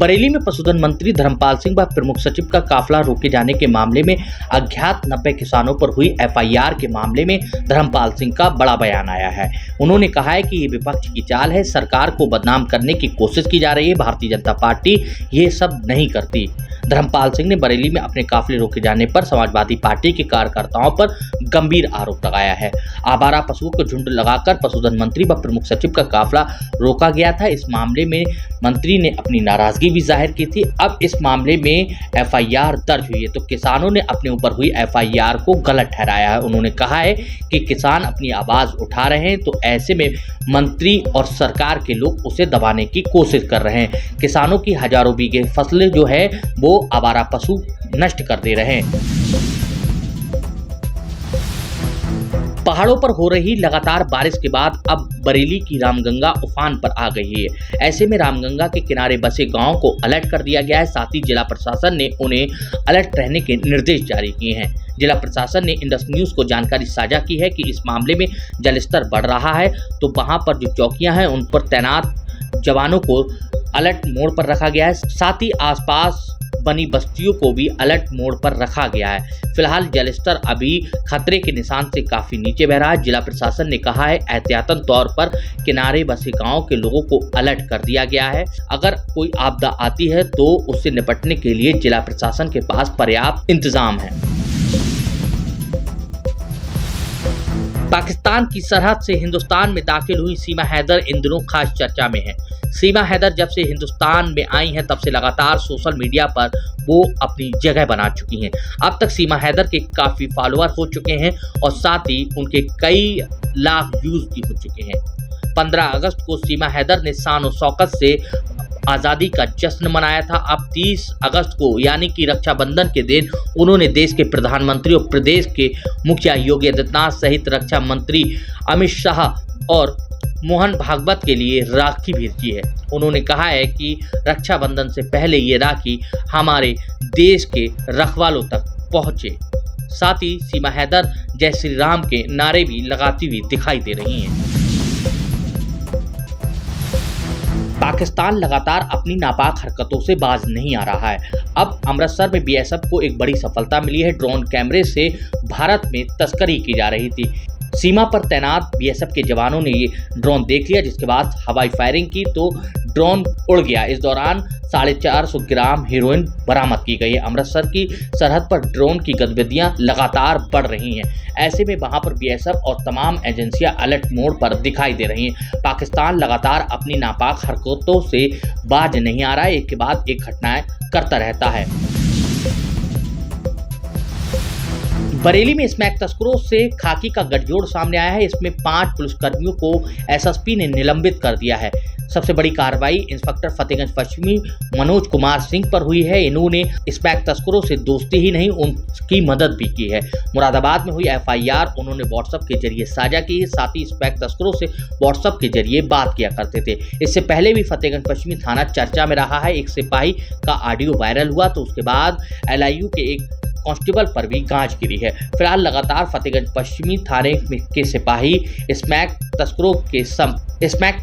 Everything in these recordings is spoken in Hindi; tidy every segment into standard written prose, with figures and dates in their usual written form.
बरेली में पशुधन मंत्री धर्मपाल सिंह व प्रमुख सचिव का काफिला रोके जाने के मामले में अज्ञात 90 किसानों पर हुई एफआईआर के मामले में धर्मपाल सिंह का बड़ा बयान आया है। उन्होंने कहा है कि ये विपक्ष की चाल है, सरकार को बदनाम करने की कोशिश की जा रही है। भारतीय जनता पार्टी ये सब नहीं करती। धर्मपाल सिंह ने बरेली में अपने काफिले रोके जाने पर समाजवादी पार्टी के कार्यकर्ताओं पर गंभीर आरोप लगाया है। आवारा पशुओं को झुंड लगाकर पशुधन मंत्री व प्रमुख सचिव का काफिला रोका गया था। इस मामले में मंत्री ने अपनी नाराजगी भी जाहिर की थी। अब इस मामले में एफआईआर दर्ज हुई है तो किसानों ने अपने ऊपर हुई एफआईआर को गलत ठहराया है। उन्होंने कहा है कि किसान अपनी आवाज उठा रहे हैं तो ऐसे में मंत्री और सरकार के लोग उसे दबाने की कोशिश कर रहे हैं। किसानों की हजारों बीघे फसलें जो है वो आवारा पशु नष्ट कर दे रहे हैं। पहाड़ों पर हो रही लगातार बारिश के बाद अब बरेली की रामगंगा उफान पर आ गई है। ऐसे में रामगंगा के किनारे बसे गांवों को अलर्ट कर दिया गया है। साथ ही जिला प्रशासन ने उन्हें अलर्ट रहने के निर्देश जारी किए हैं। जिला प्रशासन ने इंडस न्यूज को जानकारी साझा की है कि इस मामले में जलस्तर बढ़ रहा है तो वहां पर जो चौकियां हैं उन पर तैनात जवानों को अलर्ट मोड पर रखा गया है। साथ ही आसपास बनी बस्तियों को भी अलर्ट मोड पर रखा गया है। फिलहाल जलस्तर अभी खतरे के निशान से काफी नीचे बह रहा है। जिला प्रशासन ने कहा है एहतियातन तौर पर किनारे बसे गांव के लोगों को अलर्ट कर दिया गया है। अगर कोई आपदा आती है तो उससे निपटने के लिए जिला प्रशासन के पास पर्याप्त इंतजाम है। पाकिस्तान की सरहद से हिंदुस्तान में दाखिल हुई सीमा हैदर इन दिनों खास चर्चा में है। सीमा हैदर जब से हिंदुस्तान में आई हैं तब से लगातार सोशल मीडिया पर वो अपनी जगह बना चुकी हैं। अब तक सीमा हैदर के काफ़ी फॉलोअर हो चुके हैं और साथ ही उनके कई लाख व्यूज भी हो चुके हैं। 15 अगस्त को सीमा हैदर ने शान और शौकत से आज़ादी का जश्न मनाया था। अब 30 अगस्त को यानी कि रक्षाबंधन के दिन उन्होंने देश के प्रधानमंत्री और प्रदेश के मुखिया योगी आदित्यनाथ सहित रक्षा मंत्री अमित शाह और मोहन भागवत के लिए राखी भेजी है। उन्होंने कहा है कि रक्षाबंधन से पहले ये राखी हमारे देश के रखवालों तक पहुँचे। साथ ही सीमा हैदर जय श्री राम के नारे भी लगाती हुई दिखाई दे रही हैं। पाकिस्तान लगातार अपनी नापाक हरकतों से बाज नहीं आ रहा है। अब अमृतसर में बीएसएफ को एक बड़ी सफलता मिली है। ड्रोन कैमरे से भारत में तस्करी की जा रही थी। सीमा पर तैनात बीएसएफ के जवानों ने ये ड्रोन देख लिया, जिसके बाद हवाई फायरिंग की तो ड्रोन उड़ गया। इस दौरान 450 ग्राम हेरोइन बरामद की गई है। अमृतसर की सरहद पर ड्रोन की गतिविधियां लगातार बढ़ रही हैं। ऐसे में वहां पर बीएसएफ और तमाम एजेंसियां अलर्ट मोड पर दिखाई दे रही हैं। पाकिस्तान लगातार अपनी नापाक हरकतों से बाज नहीं आ रहा है, एक के बाद एक घटनाएं करता रहता है। बरेली में स्मैक तस्करों से खाकी का गठजोड़ सामने आया है। इसमें 5 पुलिसकर्मियों को एसएसपी ने निलंबित कर दिया है। सबसे बड़ी कार्रवाई इंस्पेक्टर फतेहगंज पश्चिमी मनोज कुमार सिंह पर हुई है। इन्होंने स्मैक तस्करों से दोस्ती ही नहीं उनकी मदद भी की है। मुरादाबाद में हुई एफआईआर उन्होंने व्हाट्सएप के जरिए साझा की है। साथ ही स्मैक तस्करों से व्हाट्सएप के जरिए बात किया करते थे। इससे पहले भी फतेहगंज पश्चिमी थाना चर्चा में रहा है। एक सिपाही का ऑडियो वायरल हुआ तो उसके बाद एलआईयू के एक कांस्टेबल पर भी गांज गिरी है। फिलहाल लगातार फतेहगंज पश्चिमी थाने के सिपाही स्मैक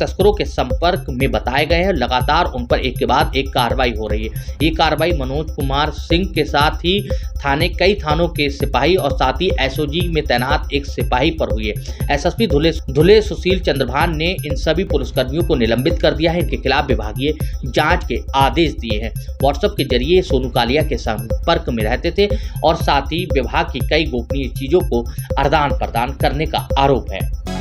तस्करों के संपर्क में बताए गए हैं। लगातार उन पर एक के बाद एक कार्रवाई हो रही है। ये कार्रवाई मनोज कुमार सिंह के साथ ही कई थानों के सिपाही और साथ ही एसओजी में तैनात एक सिपाही पर हुई है। एसएसपी धुले सुशील चंद्रभान ने इन सभी पुलिसकर्मियों को निलंबित कर दिया है। इनके खिलाफ विभागीय जांच के आदेश दिए हैं। व्हाट्सएप के जरिए सोनू कालिया के संपर्क में रहते थे और साथ ही विभाग की कई गोपनीय चीजों को आदान प्रदान करने का आरोप है।